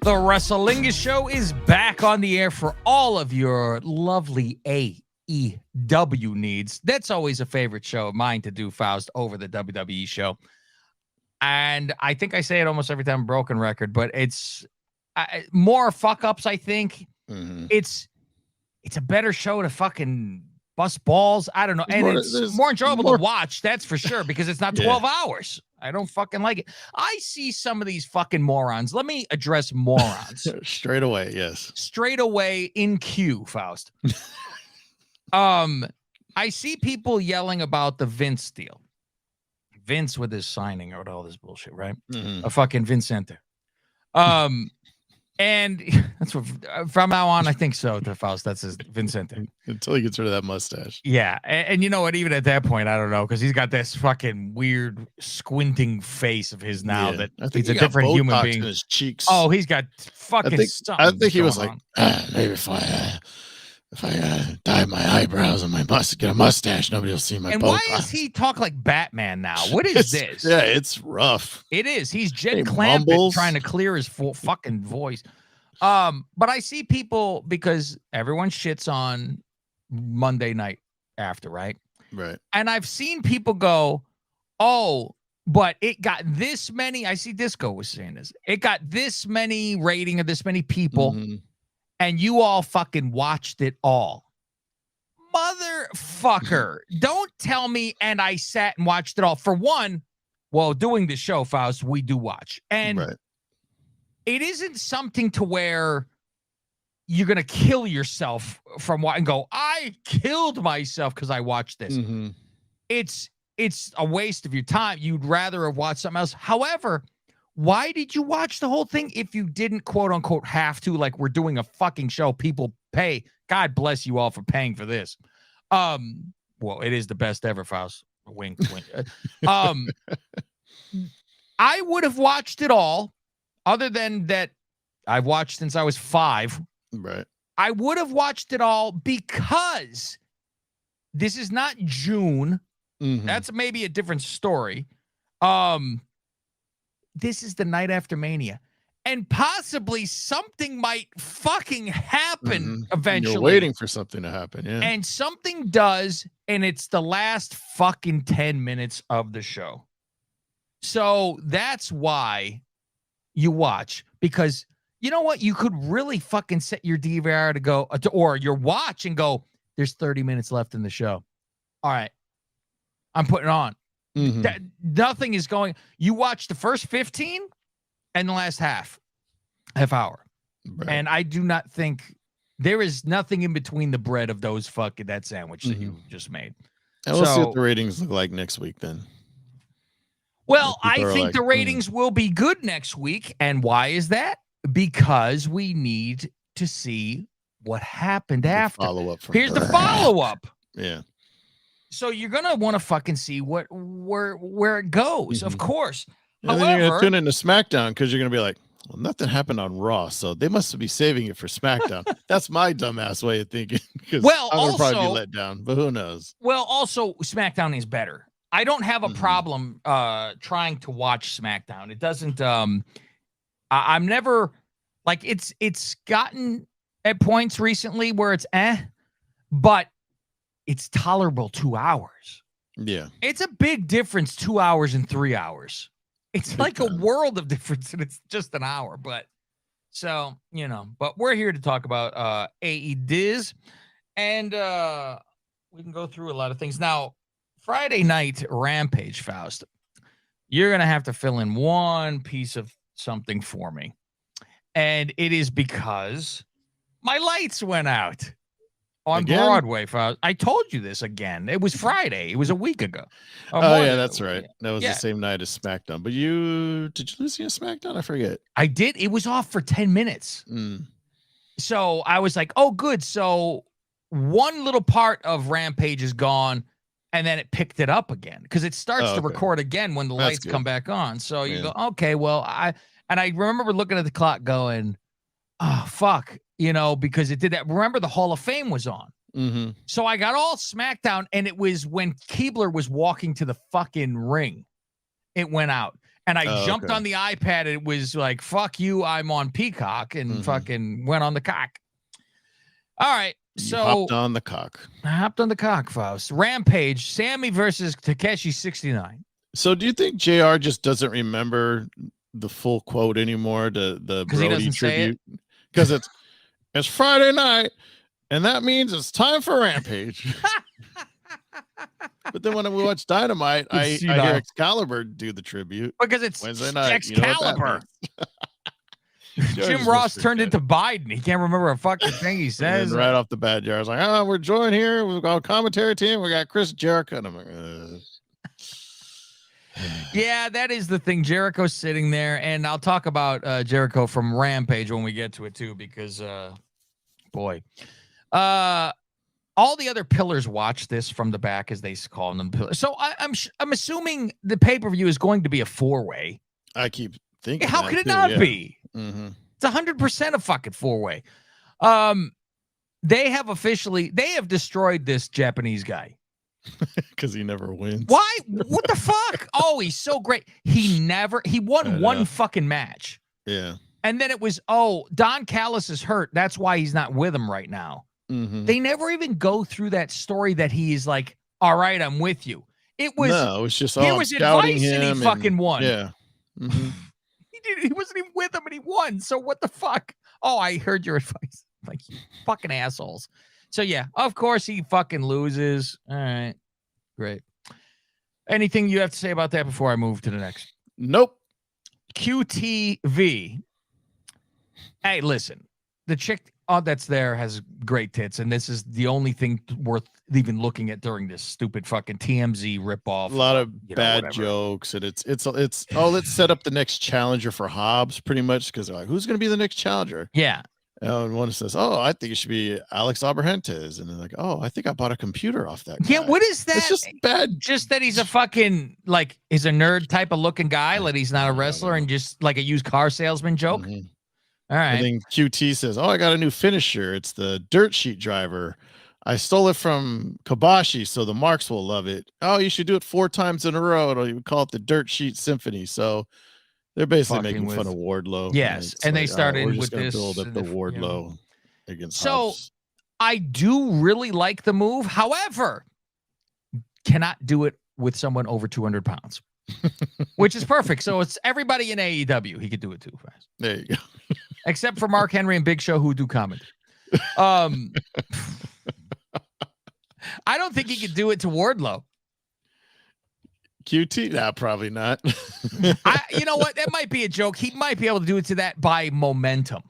The Wrestlingus Show is back on the air for all of your lovely AEW needs. That's always a favorite show of mine to do, Faust, over the WWE show. And I think I say it almost every time, broken record, but it's more fuck-ups, I think. Mm-hmm. It's a better show to fucking bust balls. I don't know. It's more enjoyable to watch, that's for sure, because it's not 12 hours. I don't fucking like it. I see some of these fucking morons. Let me address morons. Straight away, yes. Straight away in queue, Faust. I see people yelling about the Vince deal. Vince with his signing or all this bullshit, right? Mm-hmm. A fucking Vince Center. And that's what from now on, I think so. To Faust, that's his Vincente. Until he gets rid of that mustache. Yeah, and you know what? Even at that point, I don't know, because he's got this fucking weird squinting face of his now that he's a different human being. In his cheeks. Oh, he's got fucking something. I think he was like, maybe if I dye my eyebrows and get a mustache, nobody will see my. And Botox. why does he talk like Batman now? What is this? Yeah, it's rough. It is. He's Jed Clampett trying to clear his fucking voice. But I see people, because everyone shits on Monday night after, right? Right. And I've seen people go, oh, but it got this many. I see Disco was saying this. It got this many rating of this many people. Mm-hmm. And you all fucking watched it all. Motherfucker. Don't tell me and I sat and watched it all. For one, well, doing the show, Faust, we do watch. And it isn't something to where you're going to kill yourself from what and go, I killed myself because I watched this. Mm-hmm. It's a waste of your time. You'd rather have watched something else. However, why did you watch the whole thing if you didn't, quote unquote, have to? Like, we're doing a fucking show. People pay. God bless you all for paying for this. Well, it is the best ever, Faust. Wink, wink. I would have watched it all, other than that I've watched since I was 5. Right. I would have watched it all because this is not June. Mm-hmm. That's maybe a different story. This is the night after Mania, and possibly something might fucking happen eventually. You're waiting for something to happen, yeah. And something does, and it's the last fucking 10 minutes of the show. So that's why you watch, because you know what? You could really fucking set your DVR to go, or your watch and go, there's 30 minutes left in the show. All right, I'm putting it on. Mm-hmm. Nothing is going. You watch the first 15 and the last half hour. Right. And I do not think there is nothing in between the bread of those that sandwich that you just made. And we'll see what the ratings look like next week then. Well, I think the ratings will be good next week. And why is that? Because we need to see what happened after. Here's the follow-up. Yeah. So you're gonna want to fucking see where it goes, of course. And then you're gonna tune into SmackDown because you're gonna be like, well, nothing happened on Raw, so they must be saving it for SmackDown. That's my dumbass way of thinking. Well, I'm gonna probably be let down, but who knows? Well, also SmackDown is better. I don't have a problem trying to watch SmackDown. It doesn't. I'm never like it's gotten at points recently where it's but it's tolerable 2 hours. Yeah. It's a big difference, 2 hours and 3 hours. It's big like time. A world of difference, and it's just an hour. But so, but we're here to talk about AEW, and we can go through a lot of things. Now, Friday night Rampage, Faust, you're going to have to fill in one piece of something for me. And it is because my lights went out. On Broadway, I told you this again. It was Friday. It was a week ago. Yeah, that's right. That was the same night as SmackDown. But did you listen to SmackDown? I forget. I did. It was off for 10 minutes. So I was like, oh, good. So one little part of Rampage is gone, and then it picked it up again because it starts to record again when the lights come back on. So you go, okay, well, I remember looking at the clock going, oh, fuck. Because it did that. Remember, the Hall of Fame was on. Mm-hmm. So I got all SmackDown, and it was when Keebler was walking to the fucking ring. It went out. And I jumped on the iPad. And it was like, fuck you, I'm on Peacock, and fucking went on the cock. All right. So hopped on the cock. I hopped on the cock, Faust. Rampage, Sammy versus Takeshi 69. So do you think JR just doesn't remember the full quote anymore, the Brody tribute? Because it's Friday night, and that means it's time for Rampage. But then when we watch Dynamite, I hear Excalibur do the tribute. Because it's Wednesday night. Excalibur. Jim Ross turned into Biden. He can't remember a fucking thing he says. Right off the bat, JR's like, we're joined here. We've got a commentary team. We got Chris Jericho. And I'm like, yeah, that is the thing. Jericho's sitting there, and I'll talk about Jericho from Rampage when we get to it too, because boy, all the other pillars watch this from the back, as they call them pillars. So I'm assuming the pay-per-view is going to be a 4-way. I keep thinking, how could it not be? Mm-hmm. It's 100% a fucking 4-way. They have destroyed this Japanese guy. Because he never wins. Why? What the fuck? Oh, he's so great. He won one fucking match. Yeah. And then it was, Don Callis is hurt. That's why he's not with him right now. Mm-hmm. They never even go through that story that he is like, all right, I'm with you. It was just he was advice and he fucking won. Yeah. Mm-hmm. He wasn't even with him and he won. So what the fuck? Oh, I heard your advice. Like, you fucking assholes. So yeah, of course he fucking loses. All right. Great. Anything you have to say about that before I move to the next? Nope. QTV. Hey, listen. The chick that's there has great tits, and this is the only thing worth even looking at during this stupid fucking TMZ ripoff. A lot of bad jokes, and it's let's set up the next challenger for Hobbs, pretty much, because they're like, who's going to be the next challenger? Yeah. And one says, I think it should be Alex Abrahantes. And they're like, I think I bought a computer off that guy. Yeah, what is that? It's just bad. Just that he's a fucking, like, he's a nerd type of looking guy, like he's not a wrestler, and just like a used car salesman joke. Mm-hmm. All right. And then QT says, I got a new finisher. It's the dirt sheet driver. I stole it from Kabashi, so the marks will love it. Oh, you should do it 4 times in a row. Or you would call it the Dirt Sheet Symphony. So they're basically making fun of Wardlow. Yes, and they started with this. Build up the Wardlow against So Hobbs. I do really like the move. However, cannot do it with someone over 200 pounds, which is perfect. So it's everybody in AEW. He could do it too fast. There you go. Except for Mark Henry and Big Show, who do comedy. I don't think he could do it to Wardlow. QT? Nah, probably not. You know what? That might be a joke. He might be able to do it to that by momentum.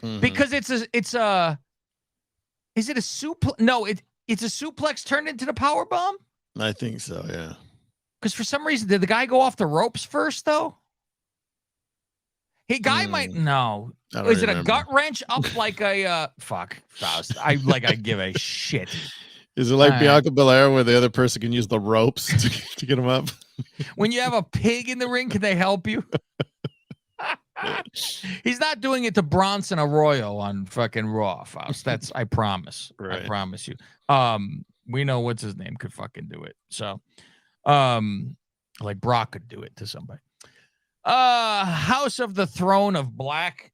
Mm-hmm. Because is it a suplex? No, it's a suplex turned into the power bomb? I think so, yeah. Because for some reason, did the guy go off the ropes first, though? Hey, guy might no. Is it a gut wrench up like a fuck Faust? I give a shit. Is it like Bianca Belair where the other person can use the ropes to get him up? When you have a pig in the ring, can they help you? He's not doing it to Bronson Arroyo on fucking Raw, Faust. That's I promise. Right. I promise you. We know what's his name could fucking do it. So, like Brock could do it to somebody. House of the Throne of Black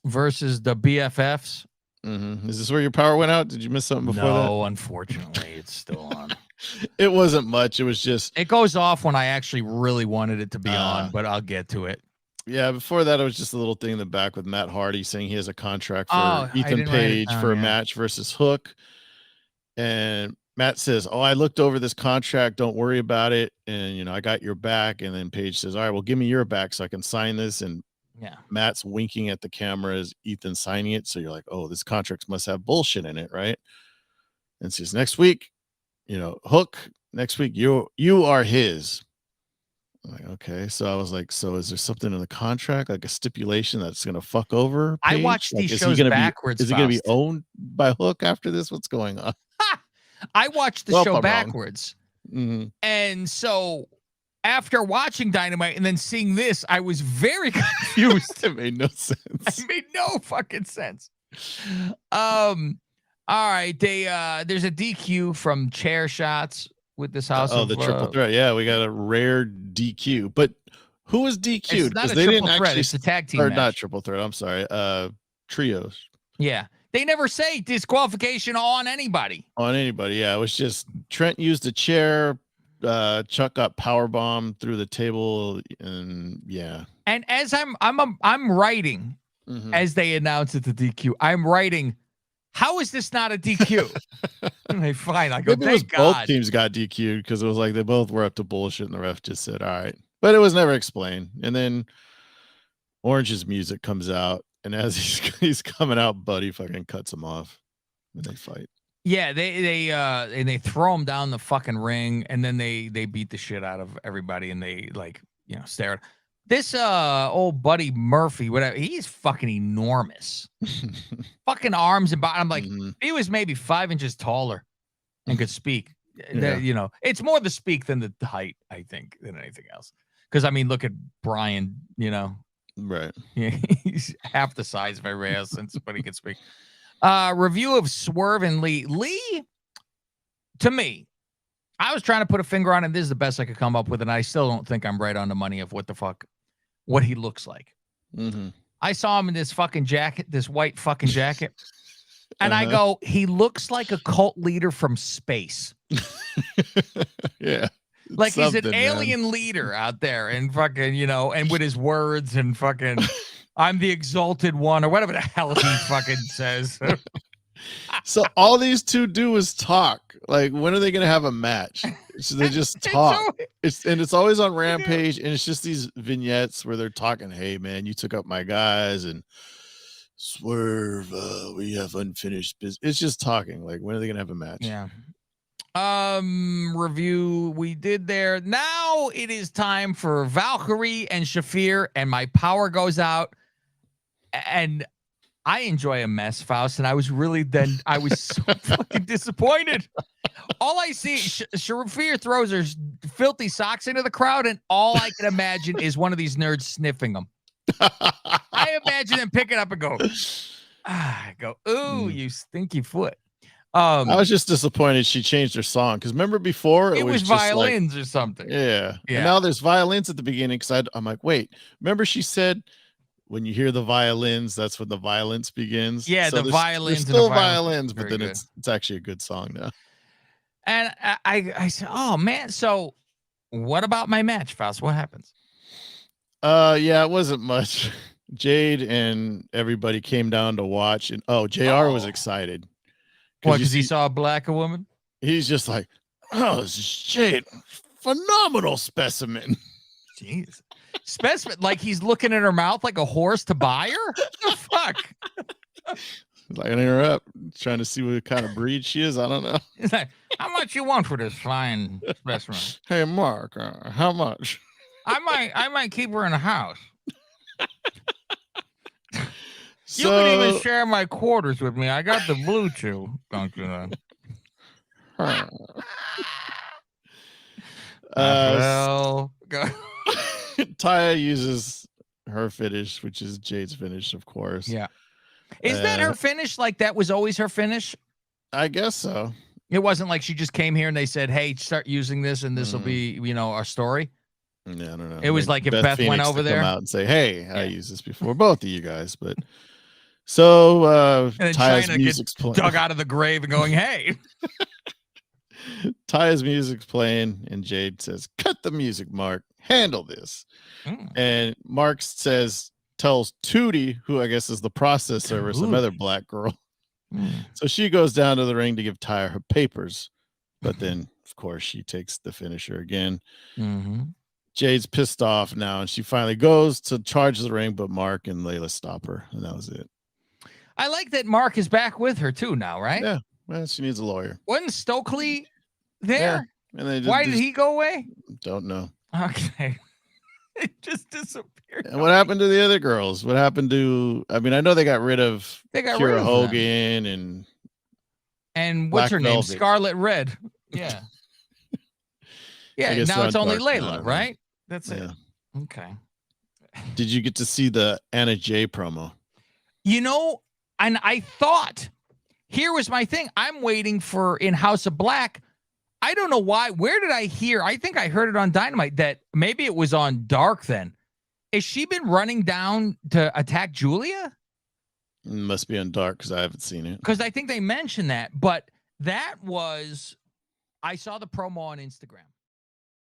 versus the BFFs. Mm-hmm. Is this where your power went out? Did you miss something before that? No, unfortunately, it's still on. It wasn't much. It was just... It goes off when I actually really wanted it to be on, but I'll get to it. Yeah, before that, it was just a little thing in the back with Matt Hardy saying he has a contract for Ethan Page for a match versus Hook. And Matt says, I looked over this contract. Don't worry about it. And, I got your back. And then Page says, all right, well, give me your back so I can sign this. And Matt's winking at the camera as Ethan signing it. So you're like, this contract must have bullshit in it, right? And says, next week, Hook, next week, you are his. I'm like, okay. So I was like, so is there something in the contract, like a stipulation that's going to fuck over Page? I watched these shows backwards. Is he going to be owned by Hook after this? What's going on? I watched the show backwards. Mm-hmm. And so after watching Dynamite and then seeing this, I was very confused. It made no sense. It made no fucking sense. All right. There's a DQ from chair shots with this house. The triple threat. Yeah, we got a rare DQ. But Who was DQ'd? It's not a triple threat. It's a tag team match. Not triple threat. I'm sorry. Trios. Yeah. They never say disqualification on anybody. On anybody, yeah. It was just Trent used a chair. Chuck got powerbombed through the table, and yeah. And as I'm writing, as they announce it to DQ, I'm writing, how is this not a DQ? And they fine. I go, thank God. Both teams got DQ'd because it was like they both were up to bullshit, and the ref just said, all right. But it was never explained. And then Orange's music comes out, and as he's coming out, Buddy fucking cuts him off, and they fight. Yeah, they throw him down the fucking ring, and then they beat the shit out of everybody, and they stare at this old Buddy Murphy, whatever. He's fucking enormous, fucking arms and body. I'm like, he was maybe 5 inches taller and could speak. Yeah. It's more the speak than the height, I think, than anything else. Because I mean, look at Brian. Right? Yeah, he's half the size of everybody else, since but he can speak. Review of Swerve and Lee. Lee, to me, I was trying to put a finger on it. This is the best I could come up with, and I still don't think I'm right on the money of what he looks like. I saw him in this fucking jacket, this white fucking jacket, and I go, he looks like a cult leader from space. Yeah. Like he's an alien leader out there, and fucking, and with his words and fucking, I'm the exalted one, or whatever the hell he fucking says. So all these two do is talk. Like, when are they going to have a match? So they just talk. It's always on Rampage, and it's just these vignettes where they're talking. Hey, man, you took up my guys, and Swerve, we have unfinished business. It's just talking. Like, when are they going to have a match? Yeah. Review we did there. Now it is time for Valkyrie and Shafir, and my power goes out. And I enjoy a mess, Faust, and I was so fucking disappointed. All I see, Shafir throws her filthy socks into the crowd, and all I can imagine is one of these nerds sniffing them. I imagine them picking up and go, ooh, you stinky foot. I was just disappointed she changed her song, because remember before it was violins or something. Yeah. And now there's violins at the beginning, because I'm like, wait, remember she said when you hear the violins, that's when the violence begins. Yeah, so the violins. There's still violins, but then it's actually a good song now. And I said, oh man, so what about my match, Faust? What happens? Yeah, it wasn't much. Jade and everybody came down to watch, and JR was excited. Because he saw a black woman? He's just like, oh, this is Jade. Phenomenal specimen. Jeez. Specimen, like he's looking at her mouth like a horse to buy her? The fuck? Lining her up, trying to see what kind of breed she is. I don't know. He's like, how much you want for this fine specimen? Hey, Mark, how much? I might keep her in the house. You can even share my quarters with me. I got the blue chew. Don't you know? Taya uses her finish, which is Jade's finish, of course. Yeah. Is that her finish? Like that was always her finish? I guess so. It wasn't like she just came here and they said, hey, start using this and this will be, our story. Yeah, I don't know. It was like if Beth went over there. Come out and say, hey, I used this before. Both of you guys, but so Taya's music's playing. Dug out of the grave and going, hey. Taya's music's playing, and Jade says, cut the music, Mark. Handle this. And Mark tells Tootie, who I guess is the process server, some other black girl. So she goes down to the ring to give Taya her papers. But then, of course, she takes the finisher again. Jade's pissed off now, and she finally goes to charge the ring, but Mark and Layla stop her, and that was it. I like that Mark is back with her, too, now, right? Yeah. Well, she needs a lawyer. Wasn't Stokely there? Yeah. And why did he go away? Don't know. Okay. It just disappeared. And what happened to the other girls? What happened to, I mean, I know they got rid of Kira Hogan and what's her name? Scarlet Red. Yeah. Yeah, now it's only Layla, right? That's it. Okay. Did you get to see the Anna Jay promo? And I thought, here was my thing. I'm waiting for in House of Black. I don't know why. Where did I hear? I think I heard it on Dynamite that maybe it was on Dark then, Is she been running down to attack Julia? Must be on Dark because I haven't seen it. Because I think they mentioned that, but that was, I saw the promo on Instagram.